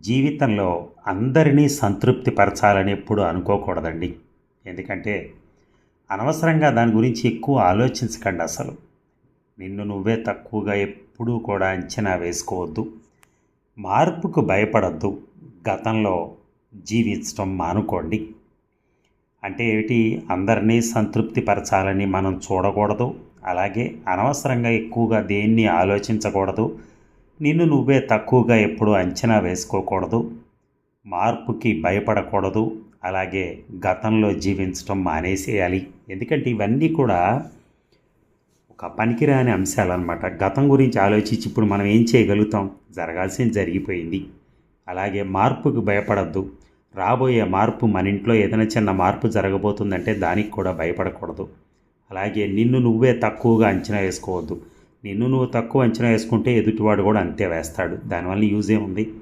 జీవితంలో అందరినీ సంతృప్తిపరచాలని ఎప్పుడు అనుకోకూడదండి. ఎందుకంటే అనవసరంగా దాని గురించి ఎక్కువ ఆలోచించకండి అసలు. నిన్ను నువ్వే తక్కువగా ఎప్పుడూ కూడా అంచనా వేసుకోవద్దు. మార్పుకు భయపడొద్దు. గతంలో జీవించటం మానుకోండి. అంటే ఏమిటి, అందరినీ సంతృప్తిపరచాలని మనం చూడకూడదు. అలాగే అనవసరంగా ఎక్కువగా దేన్ని ఆలోచించకూడదు. నిన్ను నువ్వే తక్కువగా ఎప్పుడూ అంచనా వేసుకోకూడదు. మార్పుకి భయపడకూడదు. అలాగే గతంలో జీవించటం మానేసేయాలి. ఎందుకంటే ఇవన్నీ కూడా ఒక పనికిరాని అంశాలన్నమాట. గతం గురించి ఆలోచించి ఇప్పుడు మనం ఏం చేయగలుగుతాం? జరగాల్సింది జరిగిపోయింది. అలాగే మార్పుకు భయపడద్దు. రాబోయే మార్పు, మన ఇంట్లో ఏదైనా చిన్న మార్పు జరగబోతుందంటే దానికి కూడా భయపడకూడదు. అలాగే నిన్ను నువ్వే తక్కువగా అంచనా వేసుకోవద్దు. నిన్ను నువ్వు తక్కువ అంచనా వేసుకుంటే ఎదుటివాడు కూడా అంతే వేస్తాడు. దానివల్ల యూజ్ ఏముంది?